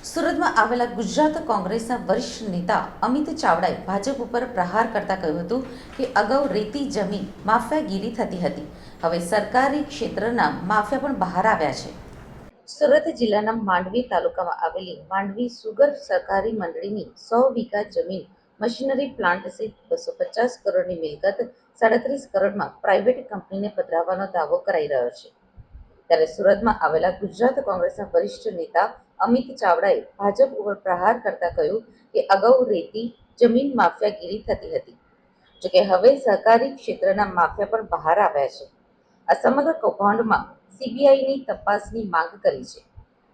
સુરતમાં આવેલા ગુજરાત કોંગ્રેસના વરિષ્ઠ નેતા અમિત ચાવડાએ ભાજપ ઉપર પ્રહાર કરતા કહ્યું હતું કે અગાઉ રેતી જમીન માફિયાગીરી થતી હતી, હવે સરકારી ક્ષેત્રના માફિયા પણ બહાર આવ્યા છે. સુરત જિલ્લાના માંડવી તાલુકામાં આવેલી માંડવી સુગર સહકારી મંડળીની 100 વીઘા જમીન મશીનરી પ્લાન્ટ સહિત 250 કરોડની મિલકત 37 કરોડમાં પ્રાઇવેટ કંપનીને પધરાવવાનો દાવો કરાઈ રહ્યો છે. ત્યારે સુરતમાં આવેલા ગુજરાત કોંગ્રેસના વરિષ્ઠ નેતા અમિત ચાવડાએ ભાજપ ઉપર પ્રહાર કરતા કહ્યું કે અગાઉ રેતી જમીન માફિયાગીરી થતી હતી, જોકે હવે સહકારી ક્ષેત્રના માફિયા પણ બહાર આવ્યા છે. આ સમગ્ર કૌભાંડમાં સીબીઆઈની તપાસની માંગ કરી છે.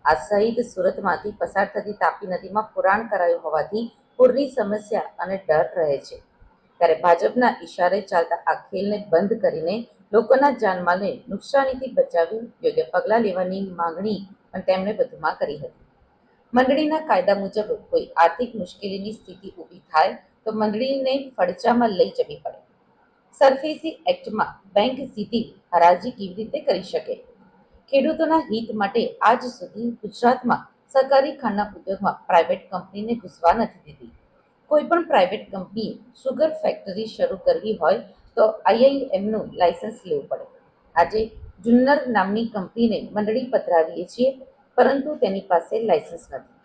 આ સહિત સુરતમાંથી પસાર થતી તાપી નદીમાં પુરાણ કરાયું હોવાથી પૂરની સમસ્યા અને ડર રહે છે. ત્યારે ભાજપના ઈશારે ચાલતા આ ખેલને બંધ કરીને લોકોના જાનમાલને નુકસાનીથી બચાવી યોગ્ય પગલાં લેવાની માંગણી પણ તેમણે વધુમાં કરી હતી. મંડળીના કાયદા મુજબ કોઈ આર્થિક મુશ્કેલીની સ્થિતિ ઊભી થાય તો મંડળીને ફડચામાં લઈ જવી પડે. સરફેસી એક્ટમાં બેંક સીધી હરાજી કેવી રીતે કરી શકે? ખેડૂતોના હિત માટે આજ સુધી ગુજરાતમાં સહકારી ખાંડના ઉદ્યોગમાં પ્રાઇવેટ કંપનીને ઘૂસવા નથી દીધી. કોઈ પણ પ્રાઇવેટ કંપનીએ સુગર ફેક્ટરી શરૂ કરવી હોય તો આઈઆઈએમનું લાયસન્સ લેવું પડે. આજે જુન્નર નામની કંપનીને મંડળી પધરાવીએ છીએ, પરંતુ તેની પાસે લાયસન્સ નથી.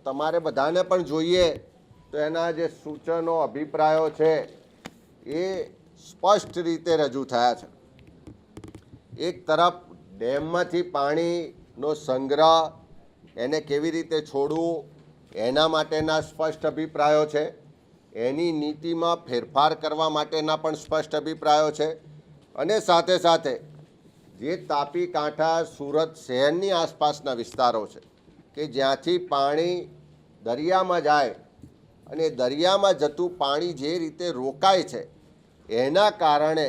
તમારે બધાને પણ જોઈએ તો એના જે સૂચનો અભિપ્રાયો છે એ સ્પષ્ટ રીતે રજૂ થયા છે. એક તરફ ડેમમાંથી પાણીનો સંગ્રહ એને કેવી રીતે છોડવું એના માટેના સ્પષ્ટ અભિપ્રાયો છે. એની નીતિમાં ફેરફાર કરવા માટેના પણ સ્પષ્ટ અભિપ્રાયો છે. અને સાથે સાથે જે તાપી કાંઠા સુરત શહેરની આસપાસના વિસ્તારો છે કે જ્યાંથી પાણી દરિયામાં જાય અને દરિયામાં જતું પાણી જે રીતે રોકાય છે એના કારણે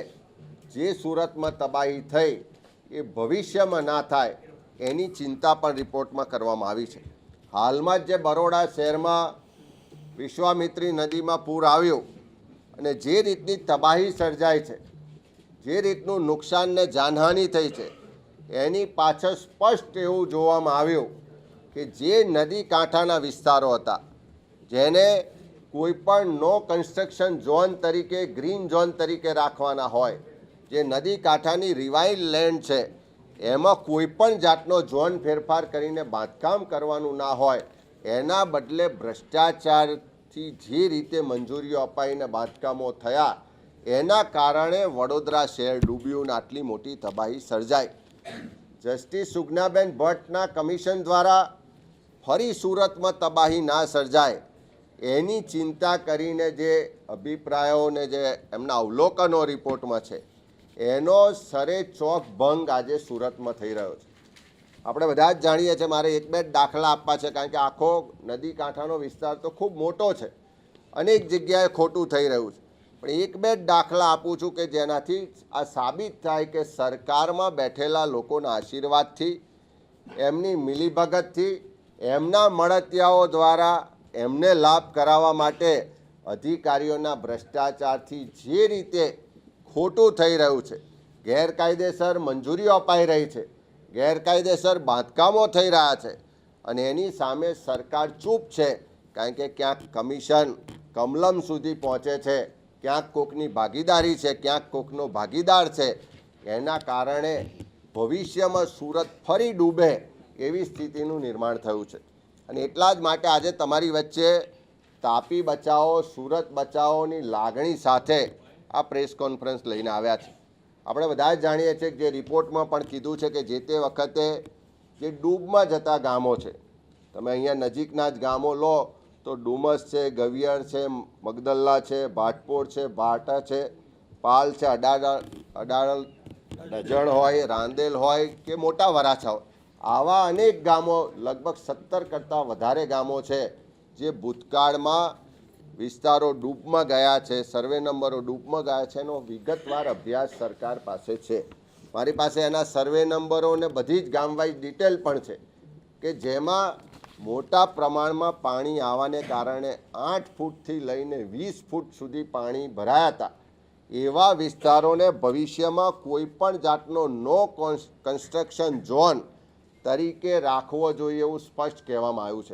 જે સુરતમાં તબાહી થઈ એ ભવિષ્યમાં ના થાય એની ચિંતા પણ રિપોર્ટમાં કરવામાં આવી છે. હાલમાં જ જે બરોડા શહેરમાં વિશ્વામિત્રી નદીમાં પૂર આવ્યું અને જે રીતની તબાહી સર્જાઈ છે, જે રીતનું નુકસાન ને જાનહાનિ થઈ છે, એની પાછળ સ્પષ્ટ એવું જોવામાં આવ્યું કે જે નદી કાંઠાના વિસ્તારો હતા જેને કોઈપણ નો કન્સ્ટ્રક્શન ઝોન તરીકે ગ્રીન ઝોન તરીકે રાખવાના હોય, જે નદી કાંઠાની રિવાઇન્ડ લેન્ડ છે એમાં કોઈપણ જાતનો ઝોન ફેરફાર કરીને બાંધકામ કરવાનું ના હોય, એના બદલે ભ્રષ્ટાચારથી જે રીતે મંજૂરીઓ અપાઈને બાંધકામો થયા એના કારણે વડોદરા શહેર ડૂબ્યું અને આટલી મોટી તબાહી સર્જાઈ. જસ્ટિસ સુગનાબેન ભટ્ટના કમિશન દ્વારા ફરી સુરતમાં તબાહી ના સર્જાય એની ચિંતા કરીને જે અભિપ્રાયો ને જે એમના અવલોકનો રિપોર્ટમાં છે એનો સરે ચોક ભંગ આજે સુરતમાં થઈ રહ્યો છે. આપણે બધા જ જાણીએ છીએ, મારે એક બે દાખલા આપવા છે કારણ કે આખો નદી કાંઠાનો વિસ્તાર તો ખૂબ મોટો છે, અનેક જગ્યાએ ખોટું થઈ રહ્યું છે. પણ એક બે દાખલા આપું છું કે જેનાથી આ સાબિત થાય કે સરકારમાં બેઠેલા લોકોના આશીર્વાદથી, એમની મિલીભગતથી, એમના મળતિયાઓ દ્વારા એમને લાભ કરાવવા માટે અધિકારીઓના ભ્રષ્ટાચારથી જે રીતે ખોટું થઈ રહ્યું છે, ગેરકાયદેસર મંજૂરીઓ અપાઈ રહી છે, ગેરકાયદેસર બાંધકામો થઈ રહ્યા છે અને એની સામે સરકાર ચૂપ છે. કારણ કે ક્યાંક કમિશન કમલમ સુધી પહોંચે છે, ક્યાંક કોકની ભાગીદારી છે, ક્યાંક કોકનો ભાગીદાર છે. એના કારણે ભવિષ્યમાં સુરત ફરી ડૂબે એવી સ્થિતિનું નિર્માણ થયું છે. અને એટલા જ માટે આજે તમારી વચ્ચે તાપી બચાવો સુરત બચાવોની લાગણી સાથે આ પ્રેસ કોન્ફરન્સ લઈને આવ્યા છે. આપણે બધા જ જાણીએ છીએ કે જે રિપોર્ટમાં પણ કીધું છે કે જે તે વખતે જે ડૂબમાં જતા ગામો છે, તમે અહીંયા નજીકના જ ગામો લો તો ડુમસ છે, ગવિયર છે, મગદલ્લા છે, ભાટપોર છે, ભાટા છે, પાલ છે, અડાળલ ડજણ હોય, રાંદેલ હોય કે મોટા વરાછા હોય, આવા અનેક ગામો, લગભગ 17 કરતાં વધારે ગામો છે જે ભૂતકાળમાં વિસ્તારો ડૂબમાં ગયા છે, સર્વે નંબરો ડૂબમાં ગયા છે. એનો વિગતવાર અભ્યાસ સરકાર પાસે છે. મારી પાસે એના સર્વે નંબરો ને બધી જ ગામવાઇઝ ડિટેલ પણ છે કે જેમાં મોટા પ્રમાણમાં પાણી આવવાને કારણે 8 ફૂટથી લઈને 20 ફૂટ સુધી પાણી ભરાયા હતા. એવા વિસ્તારોને ભવિષ્યમાં કોઈ પણ જાતનો નો કન્સ્ટ્રક્શન ઝોન તરીકે રાખવો જોઈએ એવું સ્પષ્ટ કહેવામાં આવ્યું છે.